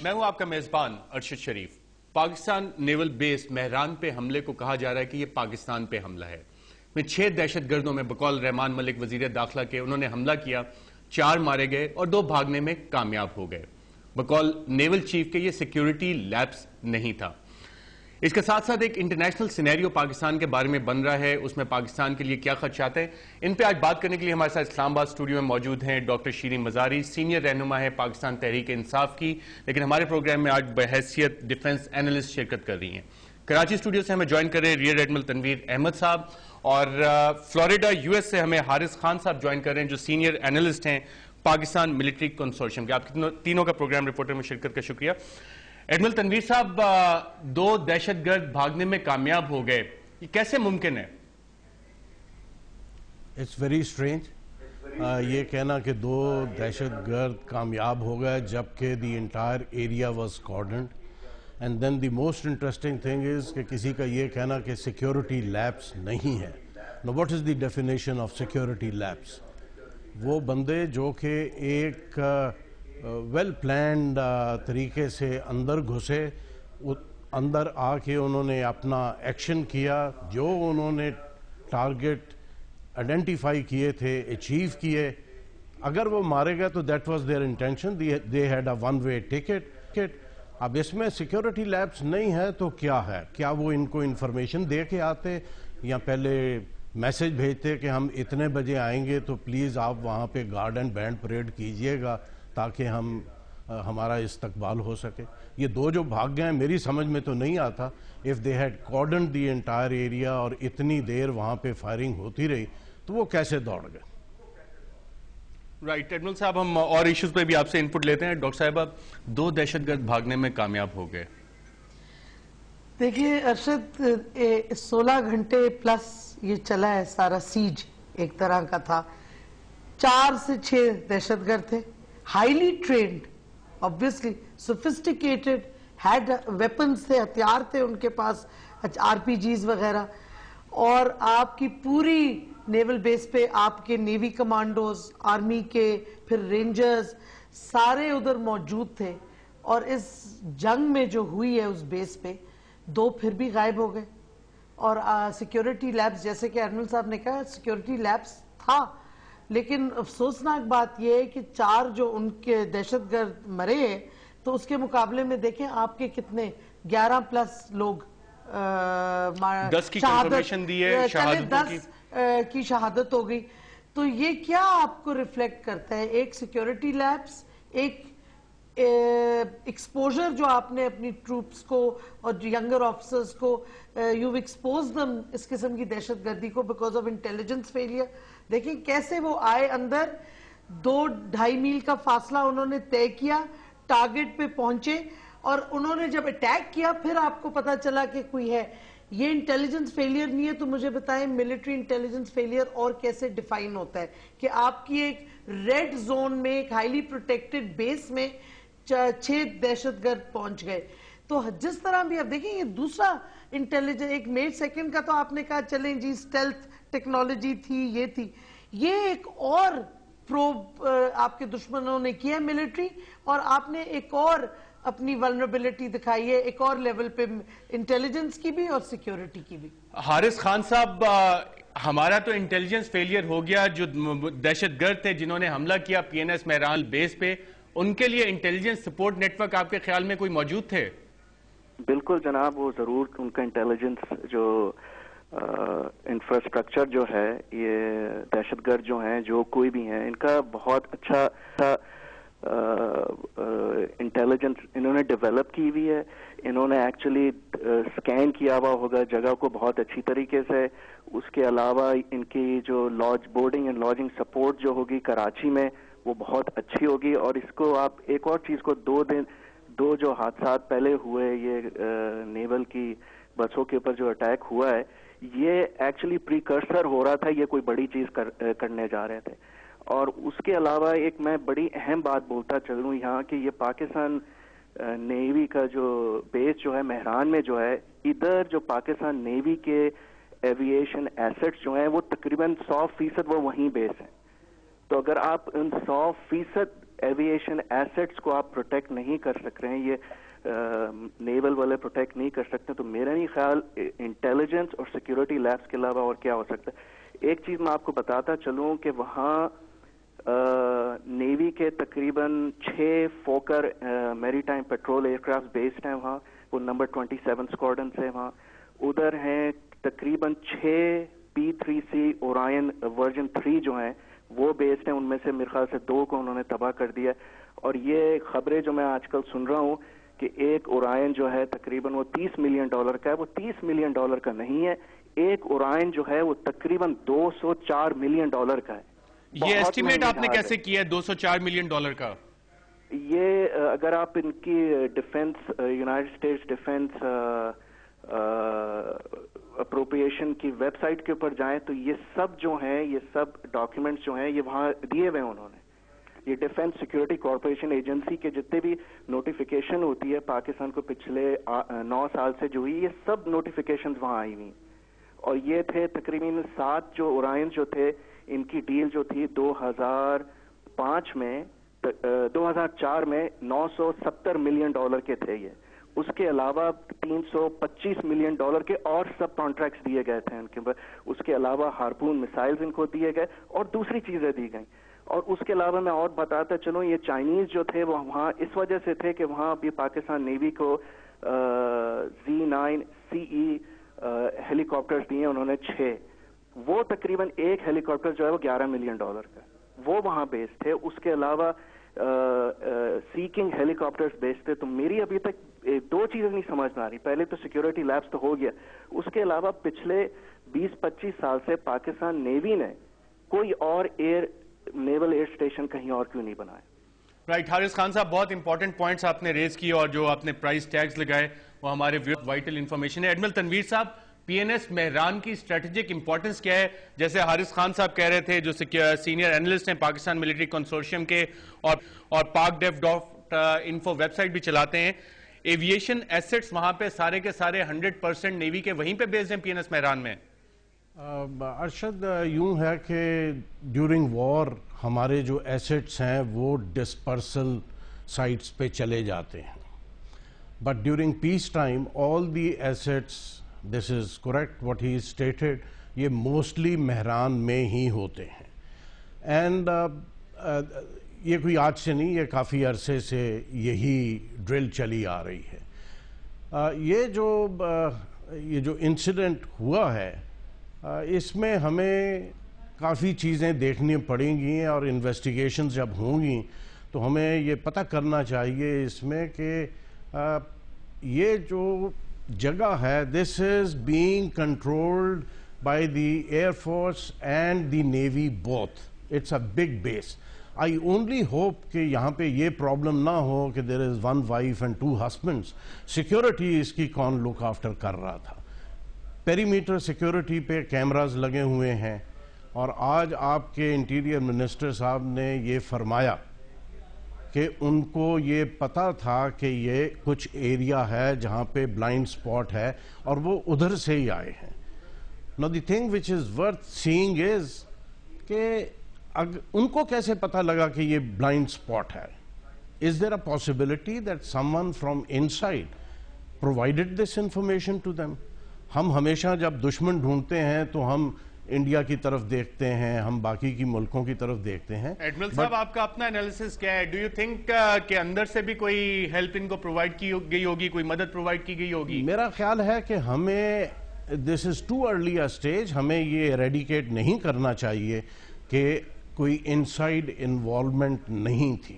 میں ہوں آپ کا میزبان ارشد شریف۔ پاکستان نیول بیس مہران پہ حملے کو کہا جا رہا ہے کہ یہ پاکستان پہ حملہ ہے۔ میں 6 دہشت گردوں میں بقول رحمان ملک وزیر داخلہ کے انہوں نے حملہ کیا، 4 مارے گئے اور 2 بھاگنے میں کامیاب ہو گئے۔ بقول نیول چیف کے یہ سیکیورٹی لیپس نہیں تھا۔ اس کے ساتھ ساتھ ایک انٹرنیشنل سینیریو پاکستان کے بارے میں بن رہا ہے، اس میں پاکستان کے لیے کیا خدشات ہیں، ان پہ آج بات کرنے کے لیے ہمارے ساتھ اسلام آباد اسٹوڈیو میں موجود ہیں ڈاکٹر شیریں مزاری، سینئر رہنما ہے پاکستان تحریک انصاف کی، لیکن ہمارے پروگرام میں آج بحیثیت ڈیفنس اینالسٹ شرکت کر رہی ہیں۔ کراچی اسٹوڈیو سے ہمیں جوائن کر رہے ہیں ریئر ایڈمرل تنویر احمد صاحب، اور فلوریڈا یو ایس سے ہمیں حارث خان صاحب جوائن کر رہے ہیں جو سینئر اینالسٹ ہیں پاکستان ملٹری کنسورشیم کے۔ آپ تینوں کا پروگرام رپورٹر میں شرکت کا شکریہ۔ ایڈمرل تنویر صاحب، 2 دہشت گرد بھاگنے میں کامیاب ہو گئے، یہ کیسے ممکن ہے؟ اٹس ویری اسٹرینج یہ کہنا کہ 2 دہشت گرد کامیاب ہو گئے جبکہ the entire area was cordoned, and then the most interesting thing is کہ کسی کا یہ کہنا کہ سیکیورٹی لیپس نہیں ہے۔ No what is the definition of security lapse? وہ بندے جو کہ ایک ویل پلانڈ طریقے سے اندر گھسے، اندر آ کے انہوں نے اپنا ایکشن کیا، جو انہوں نے ٹارگٹ آئیڈینٹیفائی کیے تھے اچیو کیے۔ اگر وہ مارے گئے تو that was there intention, they had a one way ticket. اب اس میں سیکیورٹی لیپس نہیں ہے تو کیا ہے؟ کیا وہ ان کو انفارمیشن دے کے آتے یا پہلے میسج بھیجتے کہ ہم اتنے بجے آئیں گے تو پلیز آپ وہاں پہ گارڈ اینڈ بینڈ پریڈ کیجئے گا تاکہ ہمارا استقبال ہو سکے؟ یہ 2 جو بھاگ گئے ہیں میری سمجھ میں تو نہیں آتا۔ if they had cordoned the entire area اور اتنی دیر وہاں پہ فائرنگ ہوتی رہی تو وہ کیسے دوڑ گئے؟ رائٹ ایڈمرل صاحب، ہم اور ایشوز پہ بھی آپ سے انپٹ لیتے ہیں۔ ڈاکٹر صاحبہ، 2 دہشت گرد بھاگنے میں کامیاب ہو گئے۔ دیکھیے ارشد، 16 گھنٹے پلس یہ چلا ہے سارا سیج، ایک طرح کا تھا۔ 4 سے 6 دہشت گرد تھے، highly trained, obviously sophisticated، had weapons تھے، ہتھیار تھے ان کے پاس، RPG وغیرہ، اور آپ کی پوری نیول بیس پہ آپ کے نیوی کمانڈوز، آرمی کے، پھر رینجرز، سارے ادھر موجود تھے۔ اور اس جنگ میں جو ہوئی ہے اس بیس پہ 2 پھر بھی غائب ہو گئے۔ اور سیکیورٹی لیبس، جیسے کہ ایڈمرل صاحب نے کہا، سیکیورٹی لیبس تھا، لیکن افسوسناک بات یہ ہے کہ 4 جو ان کے دہشت گرد مرے ہیں تو اس کے مقابلے میں دیکھیں آپ کے کتنے 11 پلس لوگ 10 کی کنفرمیشن دی ہے، 10 کی شہادت ہو گئی۔ تو یہ کیا آپ کو ریفلیکٹ کرتا ہے؟ ایک سیکیورٹی لیبس، ایک ایکسپوجر جو آپ نے اپنی ٹروپس کو اور ینگر آفیسرز کو یو ایکسپوز دم اس قسم کی دہشت گردی کو بیکاز آف انٹیلیجنس فیلئر۔ دیکھیں کیسے وہ آئے اندر، 2-2.5 میل کا فاصلہ انہوں نے طے کیا، ٹارگٹ پہ پہنچے، اور انہوں نے جب اٹیک کیا پھر آپ کو پتا چلا کہ کوئی ہے۔ یہ انٹیلیجنس فیلئر نہیں ہے تو مجھے بتائیں ملٹری انٹیلیجنس فیلئر اور کیسے ڈیفائن ہوتا ہے کہ آپ کی ایک ریڈ زون میں، ایک ہائیلی پروٹیکٹڈ بیس میں 6 دہشت گرد پہنچ گئے۔ تو جس طرح بھی آپ دیکھیں، یہ دوسرا انٹیلیجنس، ایک میٹ سیکنڈ کا تو آپ نے کہا چلیں جی سٹیلتھ ٹیکنالوجی تھی، یہ تھی، یہ ایک اور پروب آپ کے دشمنوں نے کیا ملٹری، اور آپ نے ایک اور اپنی ولنریبلٹی دکھائی ہے، ایک اور لیول پہ انٹیلیجنس کی بھی اور سیکیورٹی کی بھی۔ حارث خان صاحب، ہمارا تو انٹیلیجنس فیلئر ہو گیا، جو دہشت گرد تھے جنہوں نے حملہ کیا PNS مہران بیس پہ، ان کے لیے انٹیلیجنس سپورٹ نیٹ ورک آپ کے خیال میں کوئی موجود تھے؟ بالکل جناب، وہ ضرور ان کا انٹیلیجنس جو انفراسٹرکچر جو ہے، یہ دہشت گرد جو ہیں، جو کوئی بھی ہیں، ان کا بہت اچھا انٹیلیجنس انہوں نے ڈیولپ کی ہوئی ہے۔ انہوں نے ایکچولی سکین کیا ہوا ہوگا جگہ کو بہت اچھی طریقے سے۔ اس کے علاوہ ان کی جو بورڈنگ اینڈ لاڈجنگ سپورٹ جو ہوگی کراچی میں وہ بہت اچھی ہوگی۔ اور اس کو آپ ایک اور چیز کو 2 جو حادثات پہلے ہوئے، یہ نیول کی بسوں کے اوپر جو اٹیک ہوا ہے، یہ ایکچولی پریکرسر ہو رہا تھا، یہ کوئی بڑی چیز کرنے جا رہے تھے۔ اور اس کے علاوہ ایک میں بڑی اہم بات بولتا چلوں یہاں کہ یہ پاکستان نیوی کا جو بیس جو ہے مہران میں جو ہے، ادھر جو پاکستان نیوی کے ایوییشن ایسٹس جو ہیں وہ تقریباً 100% وہ وہیں بیس ہیں۔ تو اگر آپ ان 100% ایویشن ایسٹس کو آپ پروٹیکٹ نہیں کر سک رہے ہیں, یہ نیول والے پروٹیکٹ نہیں کر سکتے, تو میرا نہیں خیال انٹیلیجنس اور سیکیورٹی لیبس کے علاوہ اور کیا ہو سکتا ہے. ایک چیز میں آپ کو بتاتا چلوں کہ وہاں نیوی کے تقریباً 6 Fokker maritime patrol aircraft based ہیں وہاں, وہ نمبر 27 اسکواڈرن سے وہاں. ادھر ہیں تقریباً 6 P-3C اورائن ورژن 3 جو ہیں وہ بیسڈ ہیں, ان میں سے میرے خیال سے 2 کو انہوں نے تباہ کر دیا. اور یہ خبریں جو میں آج کل سن رہا ہوں کہ ایک اورائن جو ہے تقریباً وہ $30 ملین کا ہے, وہ $30 ملین کا نہیں ہے, ایک اورائن جو ہے وہ تقریباً $204 ملین کا ہے. یہ ایسٹیمیٹ آپ نے کیسے کیا ہے $204 ملین کا؟ یہ اگر آپ ان کی defence United States defence appropriation کی ویب سائٹ کے اوپر جائیں تو یہ سب جو ہیں, یہ سب ڈاکیومنٹس جو ہیں یہ وہاں دیے ہوئے ہیں انہوں نے. یہ ڈیفنس سیکورٹی کارپوریشن ایجنسی کے جتنے بھی نوٹیفیکیشن ہوتی ہے پاکستان کو پچھلے 9 سال سے جو ہوئی, یہ سب نوٹیفیکیشنز وہاں آئی ہوئی. اور یہ تھے تقریباً 7 جو اورائن جو تھے, ان کی ڈیل جو تھی 2005 میں 2004 میں $970 ملین کے تھے یہ. اس کے علاوہ $325 ملین کے اور سب کانٹریکٹس دیے گئے تھے ان کے. اس کے علاوہ ہارپون میسائلز ان کو دیے گئے اور دوسری چیزیں دی گئیں. اور اس کے علاوہ میں اور بتاتا چلوں, یہ چائنیز جو تھے وہ وہاں اس وجہ سے تھے کہ وہاں بھی پاکستان نیوی کو Z9CE ہیلی کاپٹرز دیے انہوں نے 6. وہ تقریباً ایک ہیلی کاپٹر جو ہے وہ $11 ملین کا, وہ وہاں بیس تھے. اس کے علاوہ سی کنگ ہیلی کاپٹرز بیس تھے. تو میری ابھی تک 2 چیزیں نہیں سمجھ میں آ رہی. پہلے تو سیکورٹی لیبس تو ہو گیا, اس کے علاوہ پچھلے 20-25 سال سے پاکستان نیوی نے کوئی اور نیول ایئر اسٹیشن کہیں اور کیوں نہیں بنایا. رائٹ, حارث خان صاحب بہت امپورٹنٹ پوائنٹس آپ نے ریز کی اور جو آپ نے پرائز ٹیگز لگائے وہ ہمارے وائٹل انفارمیشن ہے. ایڈمرل تنویر صاحب, PNS مہران کی اسٹریٹجک امپورٹنس کیا ہے؟ جیسے حارث خان صاحب کہہ رہے تھے جو سینئر اینالسٹ ہیں پاکستان ملٹری کنسورشیم کے اور پاک ڈیف ڈاٹ انفو ویب سائٹ بھی چلاتے ہیں, ایویشن ایسٹس وہاں پہ سارے کے سارے 100% نیوی کے وہیں پہ بیسڈ ہیں PNS مہران میں؟ ارشد, یوں ہے کہ ڈیورنگ وار ہمارے جو ایسٹس ہیں وہ ڈسپرسل سائٹس پہ چلے جاتے ہیں, but during piece time all the assets, this is correct what he stated, یہ موسٹلی مہران میں ہی ہوتے ہیں. اینڈ یہ کوئی آج سے نہیں, یہ کافی عرصے سے یہی ڈرل چلی آ رہی ہے. یہ جو انسیڈنٹ ہوا ہے اس میں ہمیں کافی چیزیں دیکھنی پڑیں گی اور انویسٹیگیشنز جب ہوں گی تو ہمیں یہ پتہ کرنا چاہیے اس میں کہ یہ جو جگہ ہے this is being controlled by the air force and the navy both. It's a big base. I only hope کہ یہاں پہ یہ پرابلم نہ ہو کہ there is 1 wife and 2 husbands. Security اس کی کون لک آفٹر کر رہا تھا؟ پیریمیٹر سیکیورٹی پہ کیمراز لگے ہوئے ہیں, اور آج آپ کے انٹیریئر منسٹر صاحب نے یہ فرمایا کہ ان کو یہ پتا تھا کہ یہ کچھ ایریا ہے جہاں پہ بلائنڈ سپاٹ ہے اور وہ ادھر سے ہی آئے ہیں. Now the thing which is worth seeing is کہ ان کو کیسے پتا لگا کہ یہ بلائنڈ سپاٹ ہے؟ Is there a possibility that someone from inside provided this information to them? ہم ہمیشہ جب دشمن ڈھونڈتے ہیں تو ہم انڈیا کی طرف دیکھتے ہیں, ہم باقی کی ملکوں کی طرف دیکھتے ہیں. ایڈمرل صاحب, آپ کا اپنا انالیسس کیا ہے؟ ڈو یو تھنک کہ اندر سے بھی کوئی ہیلپ ان کو پرووائڈ کی گئی ہوگی, کوئی مدد پرووائڈ کی گئی ہوگی؟ میرا خیال ہے کہ ہمیں دس از ٹو ارلی اے اسٹیج, ہمیں یہ ایریڈیکیٹ نہیں کرنا چاہیے کہ کوئی انسائیڈ انوالومنٹ نہیں تھی.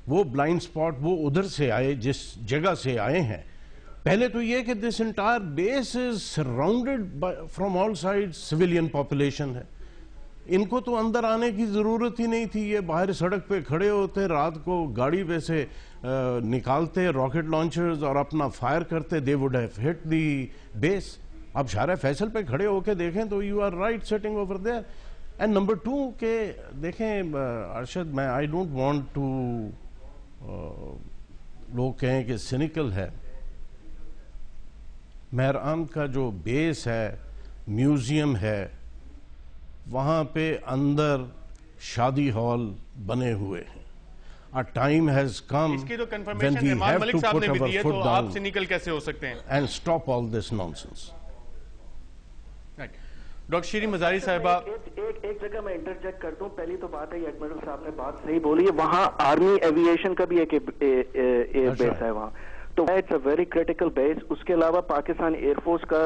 وہ بلائنڈ سپاٹ وہ ادھر سے آئے جس جگہ سے آئے ہیں. پہلے تو یہ کہ this entire base is surrounded from all side civilian population ہے. ان کو تو اندر آنے کی ضرورت ہی نہیں تھی. یہ باہر سڑک پہ کھڑے ہوتے, رات کو گاڑی پہ سے نکالتے راکٹ لانچرز اور اپنا فائر کرتے. They would have hit the base. اب شارع فیصل پہ کھڑے ہو کے دیکھیں تو you are right sitting over there. And number 2 کہ دیکھیں ارشد, میں آئی ڈونٹ وانٹ ٹو لوگ کہیں کہ سینیکل ہے. مہران کا جو بیس ہے, میوزیم ہے, وہاں پہ اندر شادی ہال بنے ہوئے ہیں. Our time has come اس کی تو when confirmation we Rehman have Malik to صاحب put نے بھی دی our ہے، foot تو آپ down سے نکل کیسے ہو سکتے ہیں؟ and stop all this nonsense. Doctor Shireen Mazari صاحبہ، ایک جگہ میں انٹرجیکٹ کرتا ہوں. پہلی تو بات ہے ایڈمرل صاحب نے بات صحیح بولی ہے، وہاں آرمی ایویشن کا بھی ایک بیس ہے وہاں، تو اٹس اے ویری کریٹیکل بیس. اس کے علاوہ پاکستان ایئر فورس کا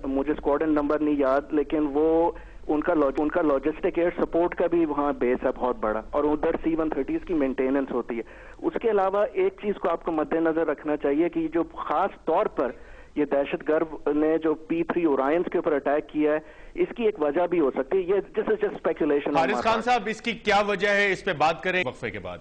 مجھے اسکواڈرن نمبر نہیں یاد، لیکن وہ ان کا لاجسٹک ایئر سپورٹ کا بھی وہاں بیس ہے بہت بڑا، اور ادھر C-130s کی مینٹیننس ہوتی ہے. اس کے علاوہ ایک چیز کو آپ کو مد نظر رکھنا چاہیے کہ جو خاص طور پر یہ دہشت گرد نے جو P-3 اورائنز کے اوپر اٹیک کیا ہے، اس کی ایک وجہ بھی ہو سکتی ہے. یہ جس اسپیکولیشن. حارث خان صاحب، اس کی کیا وجہ ہے، اس پہ بات کریں وقفے کے بعد.